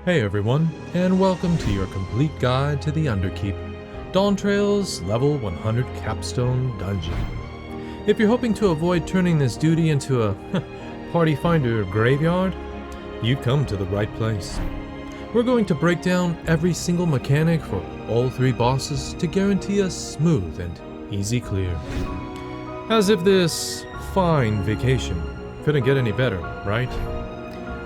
Hey everyone, and welcome to your complete guide to the Underkeep, Dawntrail's level 100 capstone dungeon. If you're hoping to avoid turning this duty into a party finder graveyard, you've come to the right place. We're going to break down every single mechanic for all three bosses to guarantee a smooth and easy clear. As if this fine vacation couldn't get any better, right?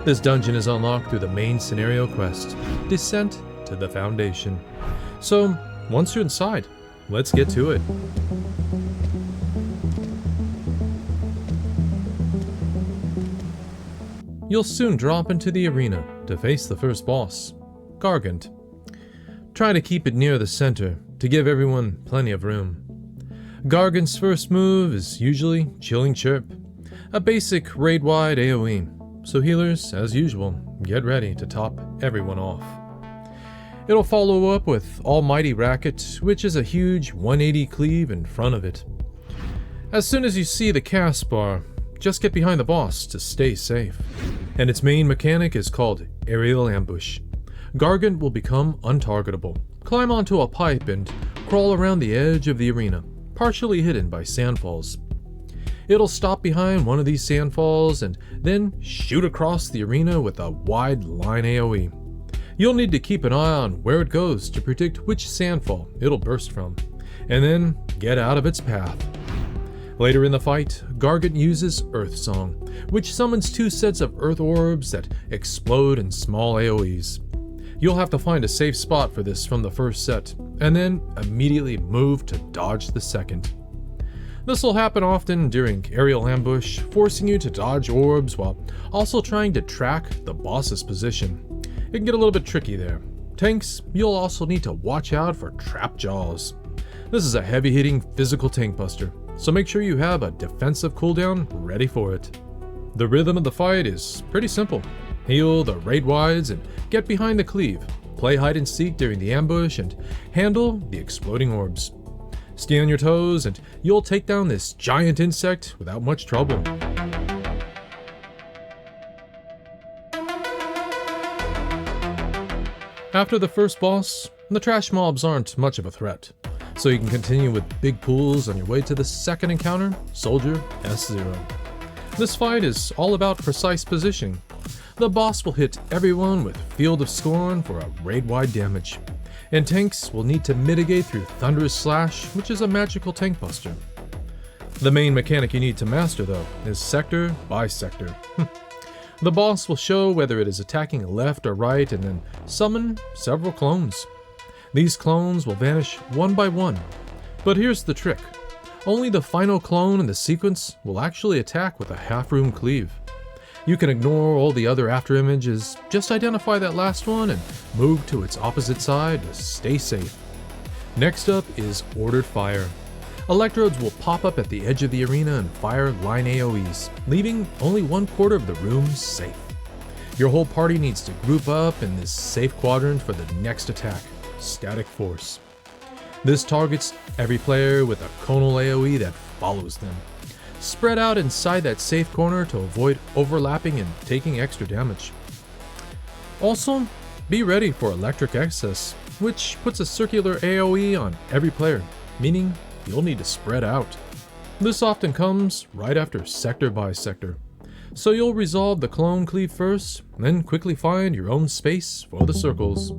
This dungeon is unlocked through the main scenario quest, Descent to the Foundation. So, once you're inside, let's get to it. You'll soon drop into the arena to face the first boss, Gargant. Try to keep it near the center to give everyone plenty of room. Gargant's first move is usually Chilling Chirp, a basic raid-wide AoE. So healers, as usual, get ready to top everyone off. It'll follow up with Almighty Racket, which is a huge 180 cleave in front of it. As soon as you see the cast bar, just get behind the boss to stay safe. And its main mechanic is called Aerial Ambush. Gargant will become untargetable, climb onto a pipe and crawl around the edge of the arena, partially hidden by sandfalls. It'll stop behind one of these sandfalls and then shoot across the arena with a wide line AoE. You'll need to keep an eye on where it goes to predict which sandfall it'll burst from, and then get out of its path. Later in the fight, Gargant uses Earthsong, which summons two sets of earth orbs that explode in small AoEs. You'll have to find a safe spot for this from the first set, and then immediately move to dodge the second. This will happen often during aerial ambush, forcing you to dodge orbs while also trying to track the boss's position. It can get a little bit tricky there. Tanks, you'll also need to watch out for trap jaws. This is a heavy-hitting physical tank buster, so make sure you have a defensive cooldown ready for it. The rhythm of the fight is pretty simple. Heal the raid wides and get behind the cleave, play hide and seek during the ambush, and handle the exploding orbs. Stay on your toes and you'll take down this giant insect without much trouble. After the first boss, the trash mobs aren't much of a threat, so you can continue with big pools on your way to the second encounter, Soldier S0. This fight is all about precise positioning. The boss will hit everyone with Field of Scorn for a raid-wide damage, and tanks will need to mitigate through Thunderous Slash, which is a magical tank buster. The main mechanic you need to master, though, is Sector by Sector. The boss will show whether it is attacking left or right and then summon several clones. These clones will vanish one by one, but here's the trick. Only the final clone in the sequence will actually attack with a half-room cleave. You can ignore all the other afterimages, just identify that last one and move to its opposite side to stay safe. Next up is Ordered Fire. Electrodes will pop up at the edge of the arena and fire line AoEs, leaving only 1/4 of the rooms safe. Your whole party needs to group up in this safe quadrant for the next attack, Static Force. This targets every player with a conal AoE that follows them. Spread out inside that safe corner to avoid overlapping and taking extra damage. Also, be ready for Electric Excess, which puts a circular AoE on every player, meaning you'll need to spread out. This often comes right after Sector by Sector, so you'll resolve the clone cleave first, then quickly find your own space for the circles.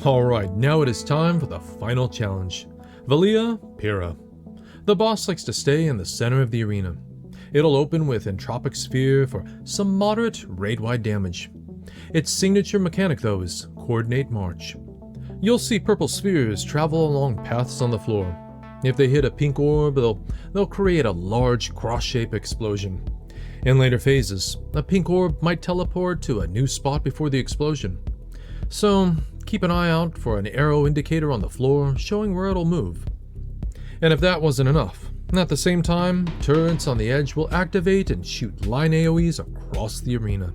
Alright, now it is time for the final challenge, Valia, Pira. The boss likes to stay in the center of the arena. It'll open with Entropic Sphere for some moderate raid-wide damage. Its signature mechanic, though, is Coordinate March. You'll see purple spheres travel along paths on the floor. If they hit a pink orb, they'll create a large cross-shape explosion. In later phases, a pink orb might teleport to a new spot before the explosion. So, keep an eye out for an arrow indicator on the floor showing where it'll move. And if that wasn't enough, at the same time, turrets on the edge will activate and shoot line AoEs across the arena.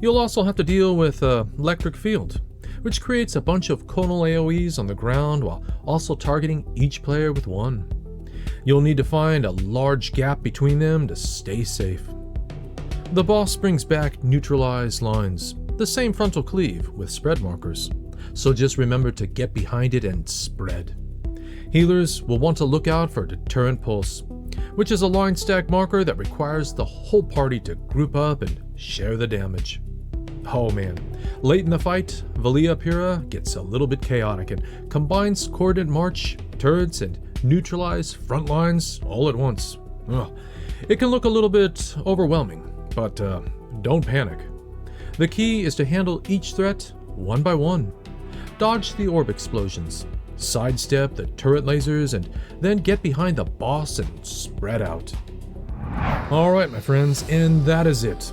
You'll also have to deal with Electric Field, which creates a bunch of conal AoEs on the ground while also targeting each player with one. You'll need to find a large gap between them to stay safe. The boss brings back Neutralize lines, the same frontal cleave with spread markers, so just remember to get behind it and spread. Healers will want to look out for Deterrent Pulse, which is a line stack marker that requires the whole party to group up and share the damage. Oh man, late in the fight, Valia Pira gets a little bit chaotic and combines Coordinate March, turrets, and Neutralize front lines all at once. Ugh. It can look a little bit overwhelming, but don't panic. The key is to handle each threat one by one. Dodge the orb explosions, sidestep the turret lasers, and then get behind the boss and spread out. Alright my friends, and that is it.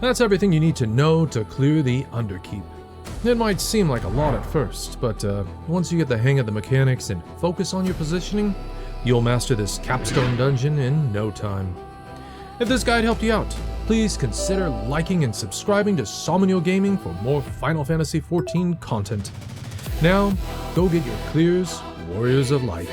That's everything you need to know to clear the Underkeep. It might seem like a lot at first, but once you get the hang of the mechanics and focus on your positioning, you'll master this capstone dungeon in no time. If this guide helped you out, please consider liking and subscribing to Somonul Gaming for more Final Fantasy XIV content. Now, go get your clears, Warriors of Light.